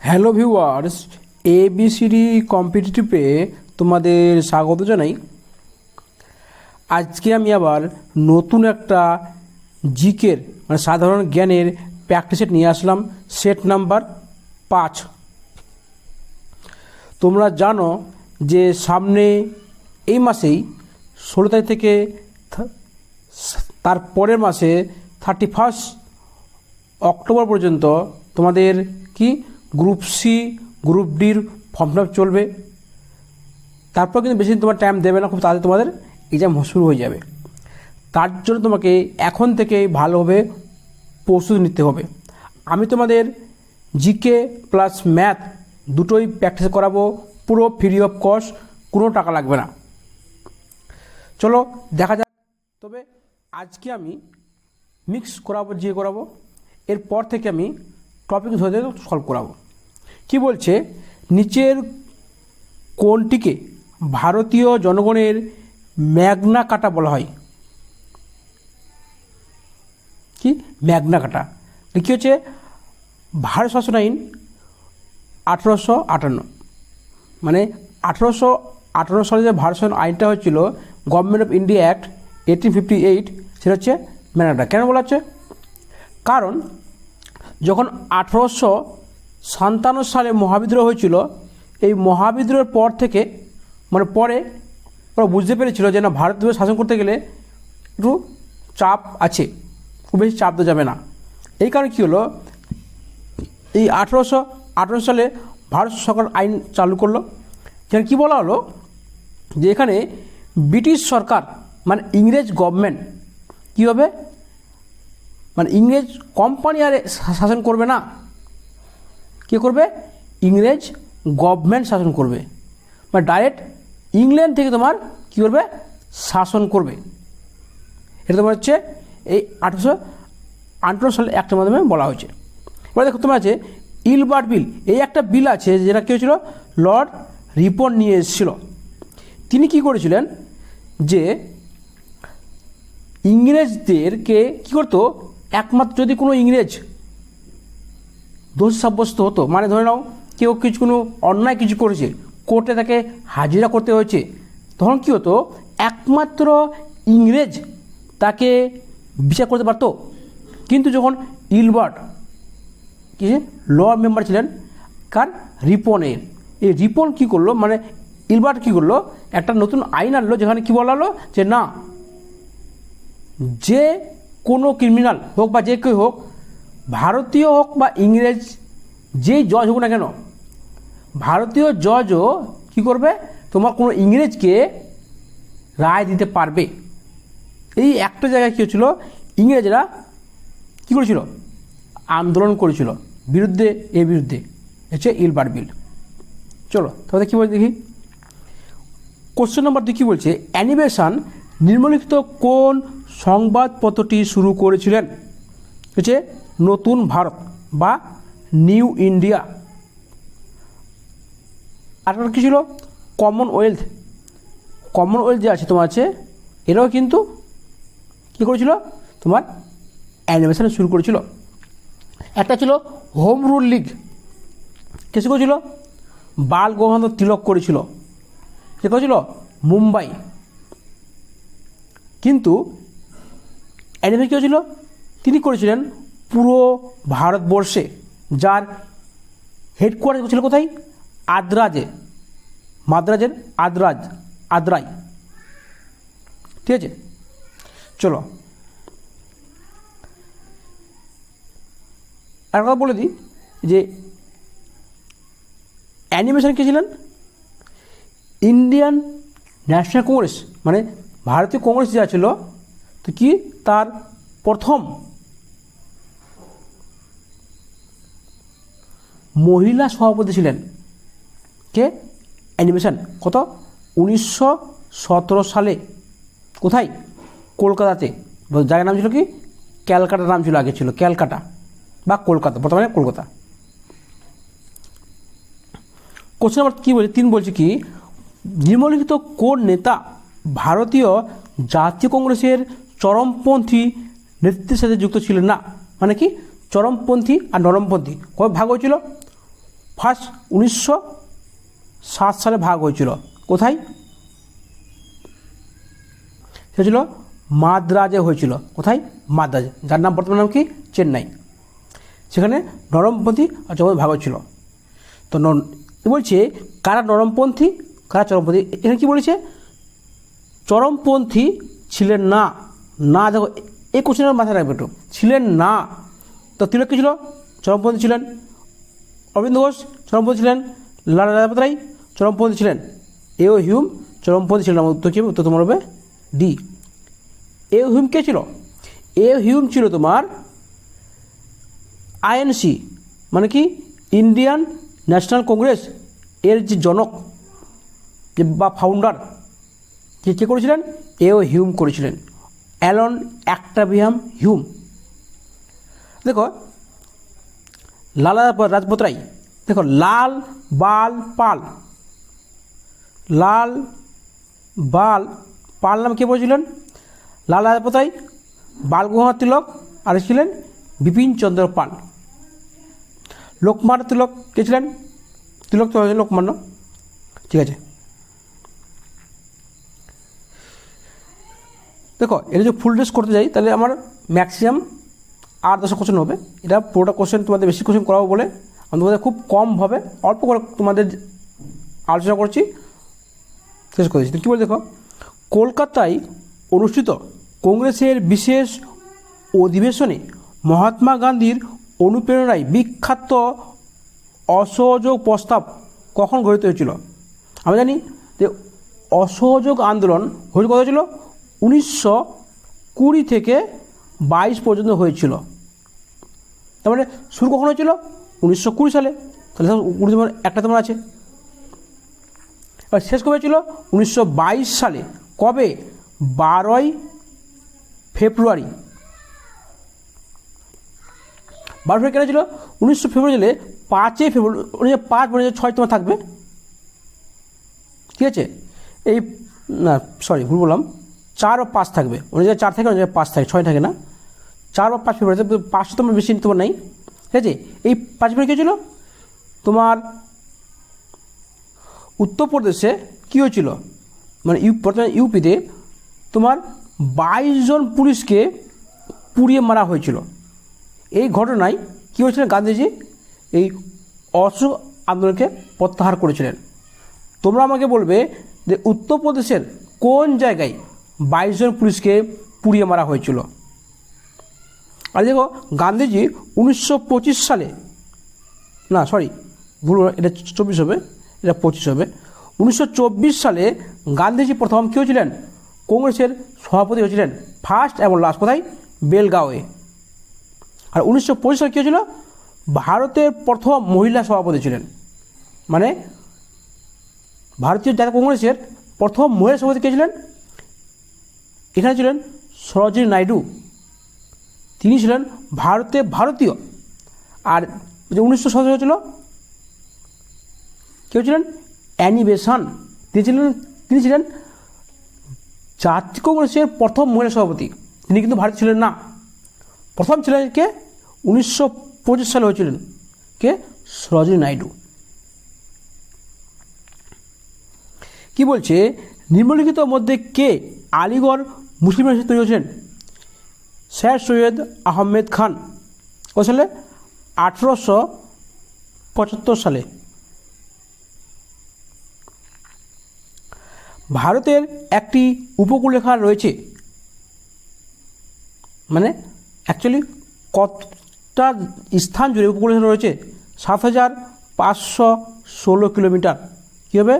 Hello viewers, ABCD কম্পিটিটিভে তোমাদের স্বাগত জানাই। আজকে আমি আবার নতুন একটা জিকের মানে সাধারণ জ্ঞানের প্র্যাকটিস সেট নিয়ে আসলাম, সেট নাম্বার 5। তোমরা জানো যে সামনে এই মাসেই 16 তারিখ থেকে তার পরের মাসে 31 অক্টোবর পর্যন্ত তোমাদের কি গ্রুপ সি গ্রুপ ডির ফর্ম ফিল আপ চলবে। তারপর কিন্তু বেশি দিন তোমার টাইম দেবে না, খুব তাড়াতাড়ি তোমাদের এক্সাম শুরু হয়ে যাবে। তার জন্য তোমাকে এখন থেকেই ভালোভাবে প্রস্তুতি নিতে হবে। আমি তোমাদের জিকে প্লাস ম্যাথ দুটোই প্র্যাকটিস করাবো, পুরো ফ্রি অফ কস্ট, কোনো টাকা লাগবে না। চলো দেখা যাক। তবে আজকে আমি মিক্স করাবো, জিকে করাবো, এরপর থেকে আমি টপিক ধরে ধরে সলভ করাবো। কি বলছে, নিচের কোনটিকে ভারতীয় জনগণের ম্যাগনা কাটা বলা হয়? কি ম্যাগনা কাটা? কি হচ্ছে? ভারত শাসন আইন 1858, মানে 1858 সালে যে ভারত শাসন আইনটা হচ্ছিল, গভর্নমেন্ট অফ ইন্ডিয়া অ্যাক্ট 1858, সেটা হচ্ছে ম্যাগনা কাটা। কেন বলা হচ্ছে? কারণ যখন 1857 সালে মহাবিদ্রোহ হয়েছিল, এই মহাবিদ্রোহের পর থেকে মানে পরে ওরা বুঝতে পেরেছিল যে না, ভারতবর্ষ শাসন করতে গেলে একটু চাপ আছে, খুব বেশি চাপ দেওয়া যাবে না। এই কারণে কী হলো, এই 1858 সালে ভারত সরকার আইন চালু করলো। যেখানে কী বলা হলো যে এখানে ব্রিটিশ সরকার মানে ইংরেজ গভর্নমেন্ট কী হবে, মানে ইংরেজ কোম্পানি আর শাসন করবে না, কে করবে? ইংরেজ গভর্নমেন্ট শাসন করবে, মানে ডাইরেক্ট ইংল্যান্ড থেকে তোমার কী করবে? শাসন করবে। এটা তোমার হচ্ছে এই 1858 সালে অ্যাক্টের মাধ্যমে বলা হয়েছে। এবার দেখো তোমার আছে ইলবার্ট বিল, এই একটা বিল আছে যেটা কী হয়েছিল, লর্ড রিপন নিয়ে এসেছিল। তিনি কি করেছিলেন যে ইংরেজদেরকে কী করতো, একমাত্র যদি কোনো ইংরেজ দোষী সাব্যস্ত হতো, মানে ধরে নাও কেউ কোনো অন্যায় কিছু করেছে, কোর্টে তাকে হাজিরা করতে হয়েছে, তখন কী হতো, একমাত্র ইংরেজ তাকে বিচার করতে পারতো। কিন্তু যখন ইলবার্ট কি ল মেম্বার ছিলেন কার? রিপনের। এই রিপন কী করলো, মানে ইলবার্ট কী করলো, একটা নতুন আইন আনলো যেখানে কী বলা হলো যে না, যে কোনো ক্রিমিনাল হোক বা যে কেউ হোক, ভারতীয় হোক বা ইংরেজ, যেই জজ হোক না কেন, ভারতীয় জজও কী করবে, তোমার কোনো ইংরেজকে রায় দিতে পারবে। এই একটা জায়গায় কী হচ্ছিল, ইংরেজরা কী করেছিল, আন্দোলন করেছিল বিরুদ্ধে, এর বিরুদ্ধে হচ্ছে ইলবার্ট বিল। চলো তাহলে কী বলছে দেখি। কোশ্চেন নম্বর 2 কী বলছে, অ্যানিমেশন নিম্নলিখিত কোন সংবাদপত্রটি শুরু করেছিলেন? হচ্ছে নতুন ভারত বা নিউ ইন্ডিয়া। আর কী ছিল? কমনওয়েলথ। কমনওয়েলথ যে আছে তোমার আছে, এরাও কিন্তু কী করেছিল, তোমার অ্যানিমেশন শুরু করেছিল। একটা ছিল হোম রুল লীগ, কে শুরু করেছিল? বাল গঙ্গাধর তিলক করেছিল, সে করেছিল মুম্বাই। কিন্তু অ্যানিমেশন কী হয়েছিল, তিনি করেছিলেন পুরো ভারতবর্ষে, যার হেডকোয়ার্টার ছিল কোথায়? আদ্রাজে, মাদ্রাজের আদ্রাই। ঠিক আছে, চলো আর কথা বলে দিই যে অ্যানিমেশন কে ছিলেন? ইন্ডিয়ান ন্যাশনাল কংগ্রেস, মানে ভারতীয় কংগ্রেস যা ছিল, তো কি তার প্রথম মহিলা সভাপতি ছিলেন কে? অ্যানিমেশন। কত? 1917 সালে। কোথায়? কলকাতাতে। জায়গার নাম ছিল কি? ক্যালকাটার নাম ছিল, আগে ছিল ক্যালকাটা বা কলকাতা, বর্তমানে কলকাতা। কোশ্চেন নাম্বার কী বলছে, 3 বলছে কি, নিম্নলিখিত কোন নেতা ভারতীয় জাতীয় কংগ্রেসের চরমপন্থী নেতৃত্বের সাথে যুক্ত ছিলেন না? মানে কি চরমপন্থী আর নরমপন্থী কবে ভাগ হয়েছিল? ফার্স্ট 1907 সালে ভাগ হয়েছিল। কোথায়? সে ছিল মাদ্রাজে হয়েছিল। কোথায়? মাদ্রাজে, যার নাম বর্তমান নাম কি? চেন্নাই। সেখানে নরমপন্থী আর চরমপন্থী ভাগ হয়েছিল। তো বলছে কারা নরমপন্থী, কারা চরমপন্থী। এখানে কি বলেছে? চরমপন্থী ছিলেন না। না দেখো, এই কোশ্চেনের মাথায় রাখবে একটু, ছিলেন না। তো তিলক কী ছিল? চরমপন্থী ছিলেন। অরবিন্দ ঘোষ চরমপন্থী ছিলেন। লালা লাজপত রায় চরমপন্থী ছিলেন। এও হিউম চরমপন্থী ছিলেন। আমার উত্তর কী হবে? উত্তর তোমার হবে ডি। এও হিউম কে ছিল? এও হিউম ছিল তোমার আইএনসি, মানে কি ইন্ডিয়ান ন্যাশনাল কংগ্রেস এর যে জনক বা ফাউন্ডার, কে করেছিলেন? এও হিউম করেছিলেন, অ্যালন অ্যাক্টাভিয়াম হিউম। দেখো লালা লাজপত রায়, দেখো লাল বাল পাল, লাল বাল পাল নাম কে বলেছিলেন? লালা লাজপত রায়, বাল গঙ্গাধর তিলক, আর ছিলেন বিপিন চন্দ্র পাল। লোকমান্য তিলক কে ছিলেন? তিলক তো হয়েছে লোকমান্য। ঠিক আছে, দেখো এটা যদি ফুল ড্রেস করতে যাই তাহলে আমার ম্যাক্সিমাম 8-10 কোশ্চেন হবে। এটা পুরোটা কোশ্চেন তোমাদের বেশি কোশ্চেন করাবো বলে আমি তোমাদের খুব কমভাবে অল্প করে তোমাদের আলোচনা করছি, শেষ করেছি। তো কী বলে দেখো, কলকাতায় অনুষ্ঠিত কংগ্রেসের বিশেষ অধিবেশনে মহাত্মা গান্ধীর অনুপ্রেরণায় বিখ্যাত অসহযোগ প্রস্তাব কখন গঠিত হয়েছিল? আমরা জানি যে অসহযোগ আন্দোলন হয়েছিল, কত হয়েছিল? 1920 থেকে 22 পর্যন্ত হয়েছিল। তার মানে শুরু কখন হয়েছিল? 1920 সালে। তাহলে 20 তোমার একটা তোমার আছে। এবার শেষ কবে হয়েছিল? 1922 সালে। কবে? 12ই ফেব্রুয়ারি। 12 ফেব্রুয়ারি কেন ছিল? 19 ফেব্রুয়ারি হলে 5ই ফেব্রুয়ারি, 1905 তোমার থাকবে। ঠিক আছে, এই না সরি ভুল বললাম, 4 ও 5 থাকবে। অন্য জায়গায় 4 থাকে, অন্য জায়গায় 5 থাকে, 6 থাকে না। 4 বা 5 ফেব্রুয়ারি, 5 তোমার বেশি তোমার নেই। ঠিক আছে, এই 5 ফেব্রুয়ারি কী ছিল? তোমার উত্তরপ্রদেশে কী হয়েছিল, মানে বর্তমানে ইউপিতে তোমার 22 জন পুলিশকে পুড়িয়ে মারা হয়েছিল। এই ঘটনায় কী হয়েছিল? গান্ধীজি এই অসহযোগ আন্দোলনকে প্রত্যাহার করেছিলেন। তোমরা আমাকে বলবে যে উত্তরপ্রদেশের কোন জায়গায় 22 জন পুলিশকে পুড়িয়ে মারা হয়েছিল? আর দেখো গান্ধীজি 1925 সালে, না সরি ভুল, এটা 24 হবে, এটা 25 হবে। 1924 সালে গান্ধীজি প্রথম কী হয়েছিলেন? কংগ্রেসের সভাপতি হয়েছিলেন, ফার্স্ট এবং লাস্ট। কোথায়? বেলগাঁওয়ে। আর 1925 সালে কী হয়েছিল? ভারতের প্রথম মহিলা সভাপতি ছিলেন, মানে ভারতীয় জাতীয় কংগ্রেসের প্রথম মহিলা সভাপতি কে ছিলেন? এখানে ছিলেন সরোজিনী নাইডু। তিনি ছিলেন ভারতীয়। আর যে 1917 হয়েছিল, কেউ ছিলেন অ্যানি বেসান্ট। তিনি ছিলেন জাতীয় কংগ্রেসের প্রথম মহিলা সভাপতি। তিনি কিন্তু ভারত ছিলেন না। প্রথম ছিলেন কে? 1925 সালে হয়েছিলেন কে? সরোজিনী নাইডু। কি বলছে? নিম্নলিখিত মধ্যে কে আলিগড় মুসলিম ইউনিভার্সিটি তৈরি হয়েছিলেন? স্যার সৈয়দ আহমেদ খান। কত সালে? 1875 সালে। ভারতের একটি উপকূলরেখা রয়েছে, মানে অ্যাকচুয়ালি কতটা স্থান জুড়ে উপকূলরেখা রয়েছে? 7516 কিলোমিটার। কী হবে?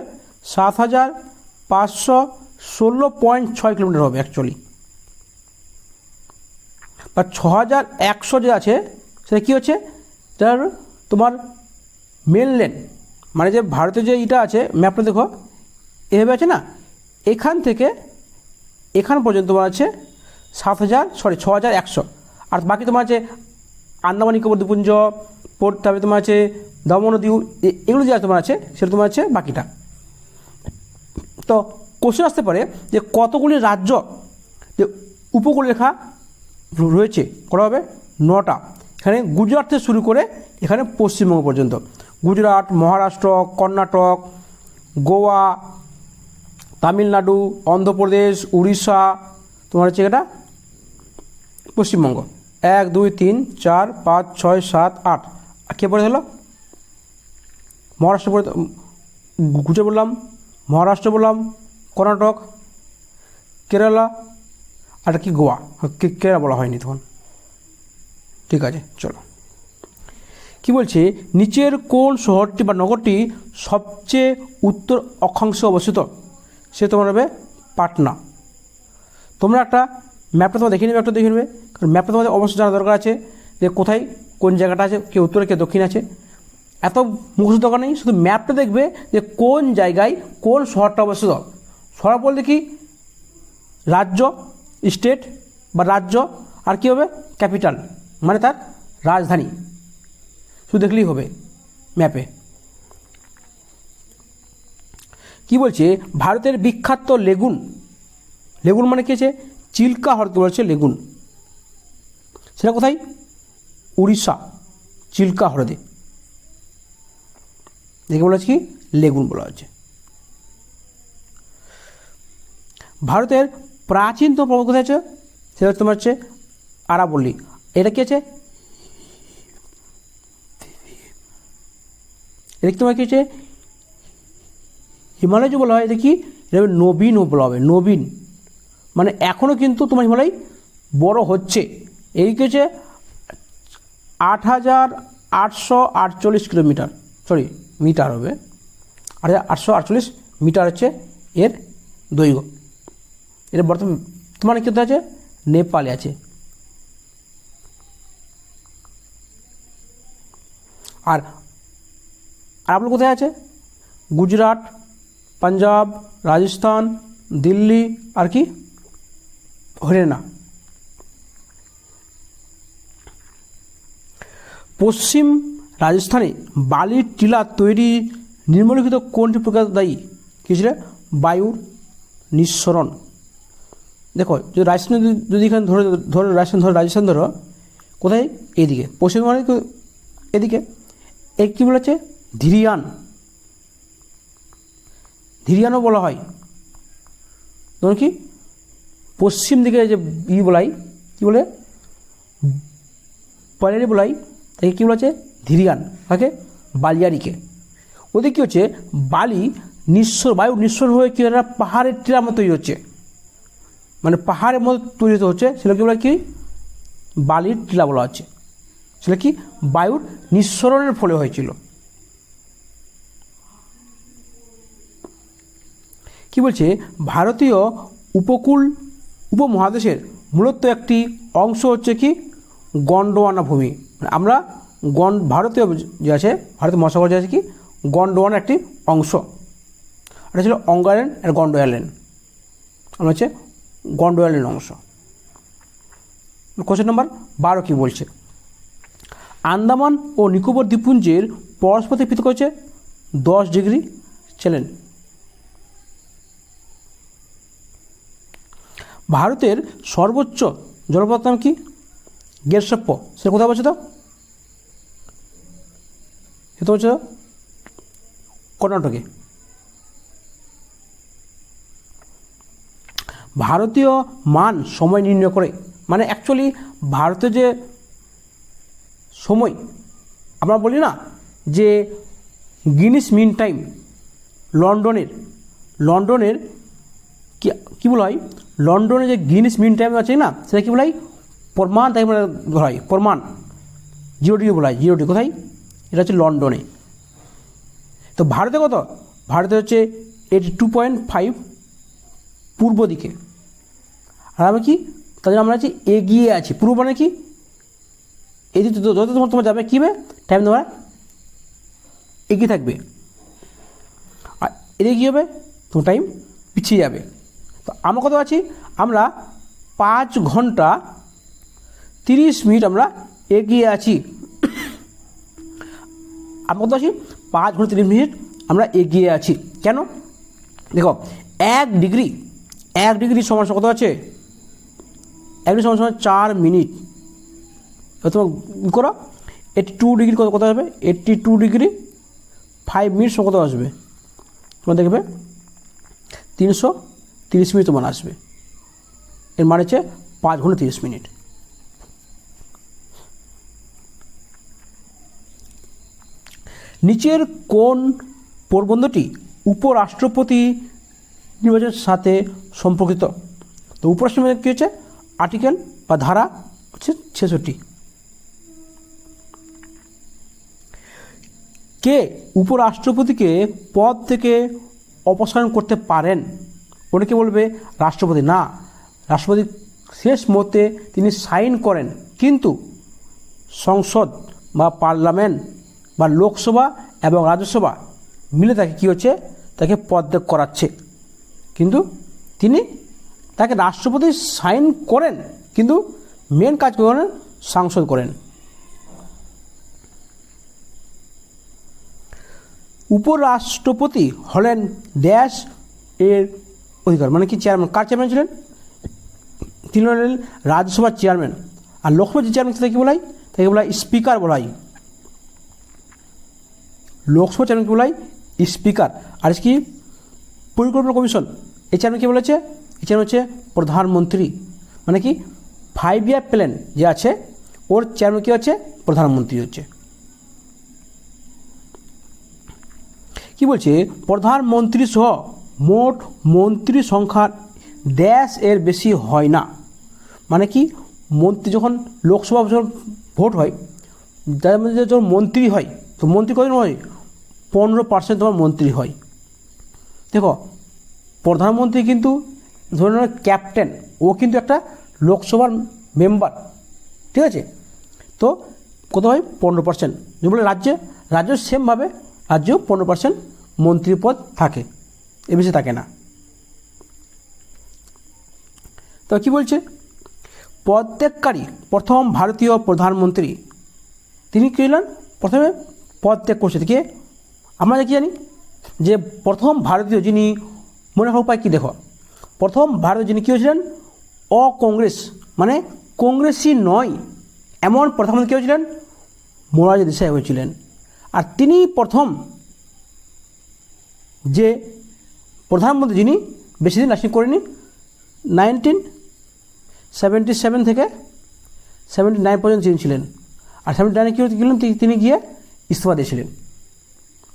7516.6 কিলোমিটার হবে অ্যাকচুয়ালি। বা 6100 যে আছে সেটা কী হচ্ছে? তার তোমার মেনল্যান্ড, মানে যে ভারতের যে এটা আছে ম্যাপটা দেখো এভাবে আছে না, এখান থেকে এখান পর্যন্ত তোমার আছে 6100। আর বাকি তোমার আছে আন্দামান নিকোবর দ্বীপপুঞ্জ, তারপরে তোমার আছে দমন ও দিউ, এগুলো যা তোমার আছে সেটা তোমার আছে বাকিটা। তো কোশ্চেন আসতে পারে যে কতগুলি রাজ্য যে উপকূলরেখা রয়েছে? করা হবে 9টা। এখানে গুজরাট থেকে শুরু করে এখানে পশ্চিমবঙ্গ পর্যন্ত গুজরাট, মহারাষ্ট্র, কর্ণাটক, গোয়া, তামিলনাড়ু, অন্ধ্রপ্রদেশ, উড়িষ্যা, তোমার হচ্ছে এটা পশ্চিমবঙ্গ। 1 2 3 4 5 6 7 8। কে পড়ে হলো? মহারাষ্ট্র পড়ে, গুজরাট বললাম, মহারাষ্ট্র বললাম, কর্ণাটক, কেরালা, আর কি গোয়া। কেরালা বলা হয়নি তখন। ঠিক আছে, চলো কি বলছে, নিচের কোন শহরটি বা নগরটি সবচেয়ে উত্তর অক্ষাংশে অবস্থিত? সে তোমার হবে পাটনা। তোমরা একটা ম্যাপটা তোমার দেখে নেবে, একটা দেখে নেবে, কারণ ম্যাপটা তোমাদের অবশ্যই জানা দরকার আছে যে কোথায় কোন জায়গাটা আছে, কে উত্তরে কে দক্ষিণ আছে। এত মুখস্থ দরকার নেই, শুধু ম্যাপটা দেখবে যে কোন জায়গায় কোন শহরটা অবস্থিত। শহর বলতে কি, রাজ্য, স্টেট বা রাজ্য, আর কী হবে ক্যাপিটাল, মানে তার রাজধানী। শুধু দেখলেই হবে ম্যাপে। কি বলছে, ভারতের বিখ্যাত লেগুন, লেগুন মানে কি আছে, চিল্কা হ্রদকে বলছে লেগুন। সেটা কোথায়? উড়িষ্যা, চিল্কা হ্রদে। দেখে বলা হচ্ছে কি, লেগুন বলা হচ্ছে। ভারতের প্রাচীনতম পর্বত কোথায় আছে? সেটা তোমার হচ্ছে আরাবল্লী। এটা কি আছে? এটা তোমার কি হচ্ছে হিমালয় যে বলা হয়, এটা কি, এটা নবীন বলা হবে, নবীন মানে এখনও কিন্তু তোমার হিমালয় বড় হচ্ছে। এই কি হচ্ছে 8848 কিলোমিটার, সরি মিটার হবে, 8848 মিটার হচ্ছে এর দৈর্ঘ্য। এটা বর্তমান তোমার কি আছে, নেপালে আছে। আর আরাবল্লী কোথায় আছে? গুজরাট, পাঞ্জাব, রাজস্থান, দিল্লি, আর কি হরিয়ানা। পশ্চিম রাজস্থানে বালির টিলা তৈরি নিম্নলিখিত কোনটি প্রকার দায়ী? কী ছিল? বায়ুর নিঃসরণ। দেখো, যদি রাজস্থান, যদি এখানে ধরো রাজস্থান ধরো কোথায়, এইদিকে পশ্চিমবঙ্গ এদিকে, এক কী বলেছে, ধীরিয়ান, ধীরিয়ানও বলা হয়। ধরুন কি পশ্চিম দিকে যে বলাই, কী বলে, বালিয়ারি বলাই, তাকে কী বলেছে, ধীরিয়ান, তাকে বালিয়ারিকে। ওদের কী হচ্ছে, বালি বায়ু নিঃসরণ হয়ে কী একটা পাহাড়ের টিলার মতো তৈরি হচ্ছে, মানে পাহাড়ের মতো তৈরি হচ্ছে, সেটা কী বলে, কি বালির টিলা বলা হচ্ছে। সেটা কি বায়ুর নিঃসরণের ফলে হয়েছিল। কি বলছে, ভারতীয় উপমহাদেশের মূলত একটি অংশ হচ্ছে কি গন্ডোয়ানা ভূমি। মানে আমরা ভারতীয় যে আছে, ভারতীয় মহাসাগর যে আছে কি গন্ডোয়ানার একটি অংশ। এটা ছিল অঙ্গ আইল্যান্ড আর গন্ডো আইল্যান্ড, আমরা হচ্ছে গন্ডো আইল্যান্ড অংশ। কোশ্চেন নাম্বার 12 কি বলছে, আন্দামান ও নিকোবর দ্বীপপুঞ্জের পরস্পর থেকে পৃথক হচ্ছে 10 ডিগ্রি চ্যালেন। ভারতের সর্বোচ্চ জলপ্রপাত নাম কি? গেরসপ্প। সেটা কোথায় বলছে? তো সেটা হচ্ছে কর্ণাটকে। ভারতীয় মান সময় নির্ণয় করে, মানে অ্যাকচুয়ালি ভারতের যে সময় আমরা বলি না যে গিনিস মিন টাইম, লন্ডনের কী বলা হয়, লন্ডনে যে গিনিস মিন টাইম আছে না, সেটা কী বলা হয়, প্রমাণ টাইম বলা হয়, প্রমাণ 0 ডিগ্রি বলা হয়, 0 ডিগ্রি। কোথায়? এটা হচ্ছে লন্ডনে। তো ভারতে কত? ভারতে হচ্ছে 82.5 পূর্ব দিকে। আর আমি কি, তাদের আমরা হচ্ছে এগিয়ে আছি। পূর্ব মানে কি, এদিকে যত তোমার যাবে কী হবে, টাইম তোমার এগিয়ে থাকবে, আর এদিকে কী হবে, তোমার টাইম পিছিয়ে যাবে। তো আমরা কত আছি, আমরা 5 ঘন্টা 30 মিনিট আমরা এগিয়ে আছি। আমরা কত আছি, 5 ঘন্টা 30 মিনিট আমরা এগিয়ে আছি। কেন? দেখো 1 ডিগ্রি সমান কত আছে, 1 ডিগ্রি সমান 4 মিনিট। তোমার করো 82 ডিগ্রি কত হবে, 82 ডিগ্রি মিনিট কত আসবে, তোমার দেখবে 330 মিনিট তোমার আসবে। এর মানে হচ্ছে 5 ঘন্টা 30 মিনিট। নিচের কোন প্রবন্ধটি উপরাষ্ট্রপতি নির্বাচনের সাথে সম্পর্কিত? তো উপরাষ্ট্রপতি কী হচ্ছে, আর্টিকেল বা ধারা হচ্ছে 66। কে উপরাষ্ট্রপতিকে পদ থেকে অপসারণ করতে পারেন? অনেকে বলবে রাষ্ট্রপতি। না, রাষ্ট্রপতি শেষ মুহূর্তে তিনি সাইন করেন, কিন্তু সংসদ বা পার্লামেন্ট বা লোকসভা এবং রাজ্যসভা মিলে তাকে কী হচ্ছে, তাকে পদত্যাগ করাচ্ছে। কিন্তু তাকে রাষ্ট্রপতি সাইন করেন, কিন্তু মেন কাজ করেন সাংসদ করেন। উপরাষ্ট্রপতি হলেন ড্যাশ এর অধিকার, মানে কি চেয়ারম্যান। কার চেয়ারম্যান ছিলেন? তিনি হলেন রাজ্যসভার চেয়ারম্যান। আর লোকসভার যে চেয়ারম্যান তাকে কী বলা হয়? তাকে বলা হয় স্পিকার বলা হয়। লোকসভা চেয়ারম্যানকে বলা হয় স্পিকার। আর কি পরিকল্পনা কমিশন, এই চেয়ারম্যান কী বলেছে? এই চেয়ারম্যান হচ্ছে প্রধানমন্ত্রী। মানে কি 5 ইয়ার প্ল্যান যে আছে ওর চেয়ারম্যান কী হচ্ছে? প্রধানমন্ত্রী হচ্ছে। কি বলছে? প্রধানমন্ত্রী সহ মোট মন্ত্রী সংখ্যা ড্যাশ এর বেশি হয় না। মানে কি মন্ত্রী যখন লোকসভা যখন ভোট হয়, যার মধ্যে যখন মন্ত্রী হয়, তো মন্ত্রী কতজন হয়? 15% তোমার মন্ত্রী হয়। দেখো, প্রধানমন্ত্রী কিন্তু ধরে নাও ক্যাপ্টেন, ও কিন্তু একটা লোকসভার মেম্বার, ঠিক আছে? তো কত হয়? 15%। যে বলে রাজ্য সেমভাবে রাজ্যেও 15% মন্ত্রী পদ থাকে, এ বেশি থাকে না। তো কী বলছে? পদত্যাগকারী প্রথম ভারতীয় প্রধানমন্ত্রী, তিনি কী হলেন? প্রথমে পদত্যাগ করছে। কে? আমরা কি জানি যে প্রথম ভারতীয় যিনি, মনে রাখার উপায় কী দেখো, প্রথম ভারতীয় যিনি কী হয়েছিলেন? অকংগ্রেস, মানে কংগ্রেসই নয় এমন প্রধানমন্ত্রী কী হয়েছিলেন? মোরারজি দেশাই হয়েছিলেন। আর তিনি প্রথম যে প্রধানমন্ত্রী যিনি বেশি দিন লাস্টিং করেনি, 1977 থেকে 79 পর্যন্ত তিনি ছিলেন। আর 79 কী গেলেন? তিনি গিয়ে ইস্তফা দিয়েছিলেন।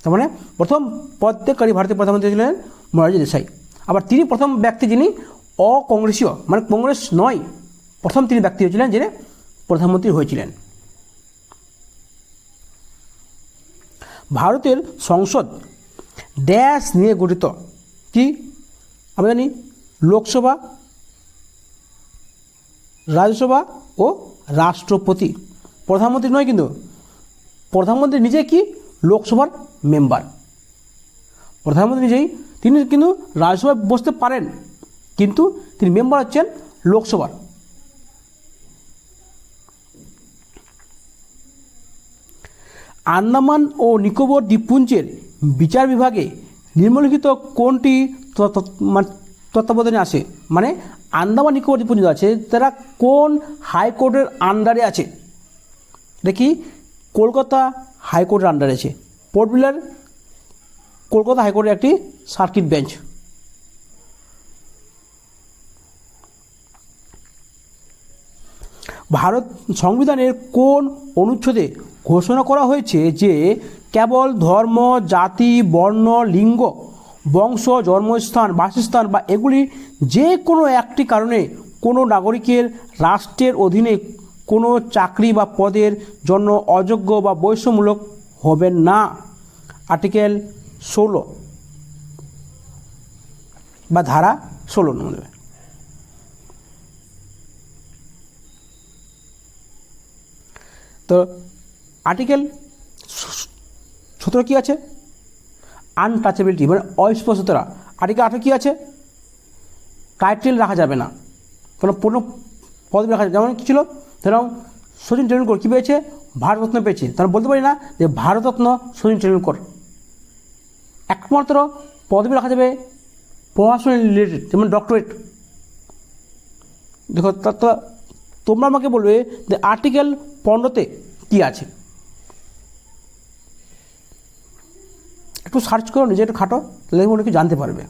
তার মানে প্রথম পদত্যাগকারী ভারতীয় প্রধানমন্ত্রী ছিলেন মোরারজি দেশাই। আবার তিনি প্রথম ব্যক্তি যিনি অকংগ্রেসীয়, মানে কংগ্রেস নয়, প্রথম তিনি ব্যক্তি হয়েছিলেন যিনি প্রধানমন্ত্রী হয়েছিলেন। ভারতের সংসদ ড্যাশ নিয়ে গঠিত? কি আমরা জানি? লোকসভা, রাজ্যসভা ও রাষ্ট্রপতি। প্রধানমন্ত্রী নয়, কিন্তু প্রধানমন্ত্রী নিজে কি লোকসভার মেম্বার। প্রধানমন্ত্রী নিজেই, তিনি কিন্তু রাজ্যসভায় বসতে পারেন, কিন্তু তিনি মেম্বার হচ্ছেন লোকসভার। আন্দামান ও নিকোবর দ্বীপপুঞ্জের বিচার বিভাগে নিম্নলিখিত কোনটি তত্ত্বাবধানে আসে? মানে আন্দামান নিকোবর দ্বীপপুঞ্জ আছে, তারা কোন হাইকোর্টের আন্ডারে আছে? দেখি, কলকাতা হাইকোর্টের আন্ডারে আছে। পোর্ট ব্লেয়ার কলকাতা হাইকোর্টের একটি সার্কিট বেঞ্চ। ভারত সংবিধানের কোন অনুচ্ছেদে ঘোষণা করা হয়েছে যে কেবল ধর্ম, জাতি, বর্ণ, লিঙ্গ, বংশ, জন্মস্থান, বাসস্থান বা এগুলি যে কোনো একটি কারণে কোনো নাগরিকের রাষ্ট্রের অধীনে কোনো চাকরি বা পদের জন্য অযোগ্য বা বৈষম্যমূলক হবেন না? আর্টিকেল 16 বা ধারা 16 নম্বর। তো আর্টিকেল 17 কী আছে? আনটাচেবিলিটি, মানে অস্পৃশ্যতা। আর্টিকেল 18 কী আছে? টাইটেল রাখা যাবে না, কোনো পদবি রাখা যাবে। যেমন কী ছিল? ধরুন সচিন টেন্ডুলকর কী পেয়েছে? ভারতরত্ন পেয়েছে। তাহলে বলতে পারি না যে ভারতরত্ন সচিন টেন্ডুলকর। একমাত্র পদবি রাখা যাবে পড়াশোনা রিলেটেড, যেমন ডক্টরেট। দেখো, তোমরা আমাকে বলবে যে আর্টিকেল 15-তে কী আছে? একটু সার্চ করো, নিজে একটু খাটো, তাহলে অনেক কিছু জানতে পারবে।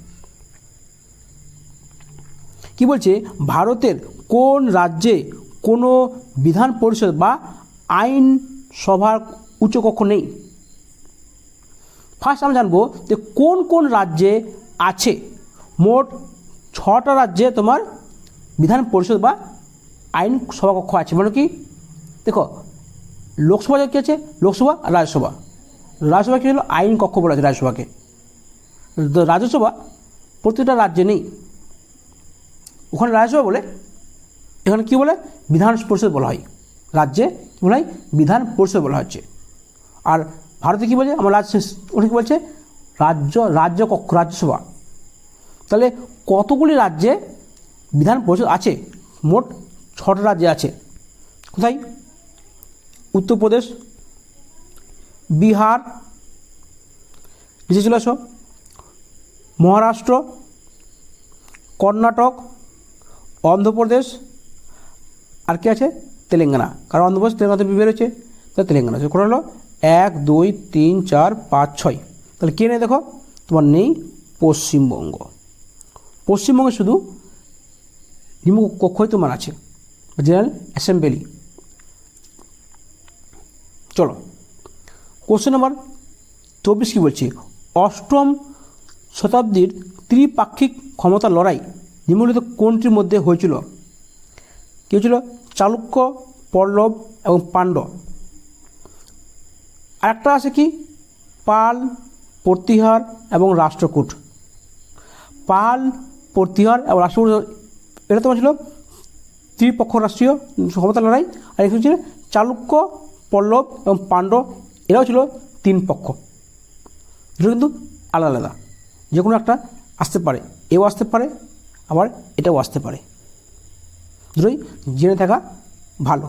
কি বলছে, ভারতের কোন রাজ্যে কোনো বিধান পরিষদ বা আইন সভার উচ্চকক্ষ নেই? ফার্স্ট আমরা জানবো যে কোন কোন রাজ্যে আছে। মোট 6টা রাজ্যে তোমার বিধান পরিষদ বা আইন সভাকক্ষ আছে। মানে কি, দেখো লোকসভা কী আছে, লোকসভা আর রাজ্যসভা। রাজ্যসভা কী হলো, আইন কক্ষ বলা আছে রাজ্যসভাকে। তো রাজ্যসভা প্রতিটা রাজ্যে নেই, ওখানে রাজ্যসভা বলে, এখানে কী বলে, বিধান পরিষদ বলা হয়। রাজ্যে কী বলা হয়, বিধান পরিষদ বলা হচ্ছে। আর ভারতে কী বলছে, আমার রাজ্য ওটা কী বলছে, রাজ্য কক্ষ, রাজ্যসভা। তাহলে কতগুলি রাজ্যে বিধান পরিষদ আছে? মোট 6টা রাজ্যে আছে। কোথায়? উত্তরপ্রদেশ, বিহার, নিচে চলে আসো, মহারাষ্ট্র, কর্ণাটক, অন্ধ্রপ্রদেশ, আর কি আছে, তেলেঙ্গানা। কারণ অন্ধ্রপ্রদেশ তেলেঙ্গানাতে বেরোচ্ছে, তাহলে তেলেঙ্গানা আছে। কোনটা হলো 1 2 3 4 5 6। তাহলে কে নেই দেখো, তোমার নেই পশ্চিমবঙ্গ। পশ্চিমবঙ্গে শুধু নিম্নকক্ষই তোমার আছে, জেনারেল অ্যাসেম্বলি। চলো কোশ্চেন নাম্বার 24 কী বলছি, 8ম শতাব্দীর ত্রিপাক্ষিক ক্ষমতা লড়াই নিম্নলিখিত কোনটির মধ্যে হয়েছিল? কী হয়েছিল? চালুক্য, পল্লব এবং পাণ্ডব। আরেকটা আছে কি, পাল, প্রতিহার এবং রাষ্ট্রকূট। পাল, প্রতিহার এবং রাষ্ট্রকূট, এটা তোমার ছিল ত্রিপক্ষ রাষ্ট্রীয় ক্ষমতা লড়াই। আর এখানে ছিল চালুক্য, পল্লব এবং পাণ্ডব, এরাও ছিল 3 পক্ষ। দুটো কিন্তু আলাদা আলাদা, যে কোনো একটা আসতে পারে, এও আসতে পারে, আবার এটাও আসতে পারে। দুটোই জেনে থাকা ভালো।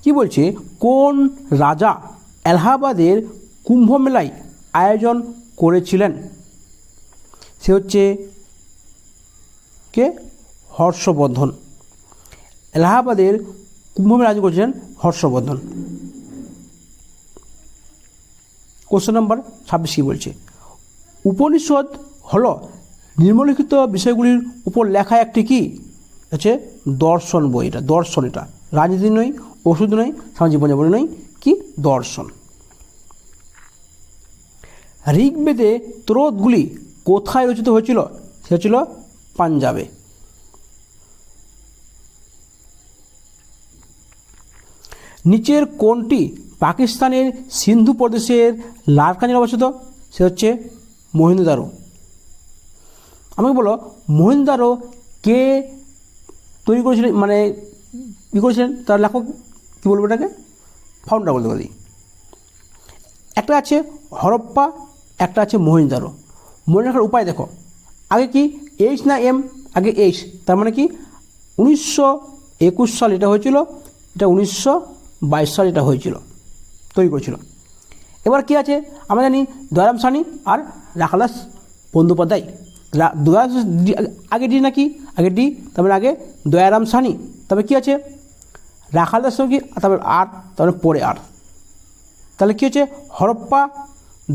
কি বলছে, কোন রাজা এলাহাবাদের কুম্ভ মেলায় আয়োজন করেছিলেন? সে হচ্ছে কে, হর্ষবর্ধন। এলাহাবাদের কুম্ভ মেলা আয়োজন করেছিলেন হর্ষবর্ধন। কোশ্চেন নাম্বার 26 কী বলছে, উপনিষদ হলো নিম্নলিখিত বিষয়গুলির উপর লেখা একটি কি হচ্ছে দর্শন বই। এটা দর্শন, এটা রাজনীতি নয়, ওষুধ নয়, সামাজিক জীবনযাপন নয়, কি দর্শন। ঋগ্বেদে ত্রোতগুলি কোথায় রচিত হয়েছিল? সেটা ছিল পাঞ্জাবে। নিচের কোনটি পাকিস্তানের সিন্ধু প্রদেশের লারকানিতে অবস্থিত? সে হচ্ছে মহেঞ্জোদারো। আমাকে বলো, মহেঞ্জোদারো কে তৈরি করেছিলেন, মানে কী করেছিলেন, তার লেখক কী বলবো, এটাকে ফাউন্ডার বলতে পারি। একটা আছে হরপ্পা, একটা আছে মহেঞ্জোদারো। মনে রাখার উপায় দেখো, আগে কি এইচ না এম? আগে এইচ, তার মানে কি 1921 সাল এটা হয়েছিল, এটা 1922 সাল এটা হয়েছিল, তৈরি করেছিল। এবার কি আছে আমরা জানি, দয়ারাম সানি আর রাখালদাস বন্দ্যোপাধ্যায়। আগে ডি নাকি, আগে ডি, তারপরে আগে দয়ারাম সানি, তবে কি আছে রাখালদাস কি, তারপরে আর, তারপরে পরে আর। তাহলে কী হচ্ছে, হরপ্পা,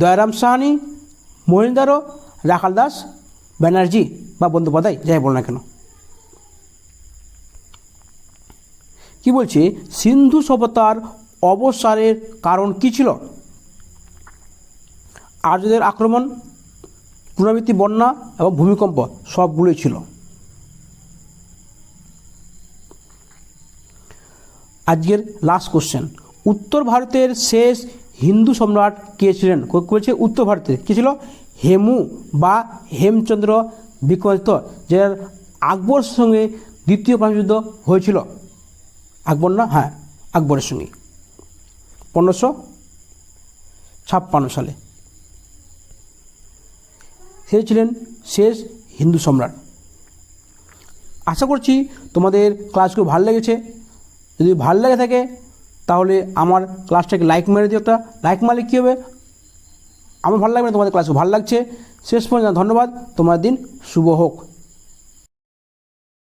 দয়ারাম সাহানি, মহেঞ্জোদারো, রাখালদাস ব্যানার্জি বা বন্দ্যোপাধ্যায়, যাই বল না কেন। কি বলছে, সিন্ধু সভ্যতার অবসারের কারণ কি ছিল? আর্যদের আক্রমণ, পুনরাবৃত্তি, বন্যা এবং ভূমিকম্প সবগুলোই ছিল। আজকের লাস্ট কোশ্চেন, উত্তর ভারতের শেষ হিন্দু সম্রাট কে ছিলেন? বলছে উত্তর ভারতের কে ছিল? হেমু বা হেমচন্দ্র বিক্রমাদিত্য, যার আকবরের সঙ্গে দ্বিতীয় পানিযুদ্ধ হয়েছিল। আকবর না, হ্যাঁ আকবরের সঙ্গে 1556 সালে। সে ছিলেন শেষ হিন্দু সম্রাট। আশা করছি তোমাদের ক্লাসগুলো ভালো লেগেছে। যদি ভালো লেগে থাকে তাহলে আমার ক্লাসটাকে লাইক মেরে দিও। একটা লাইক মারলে কী হবে, আমার ভালো লাগবে না, তোমাদের ক্লাসগুলো ভালো লাগছে। শেষ পর্যন্ত ধন্যবাদ, তোমার দিন শুভ হোক।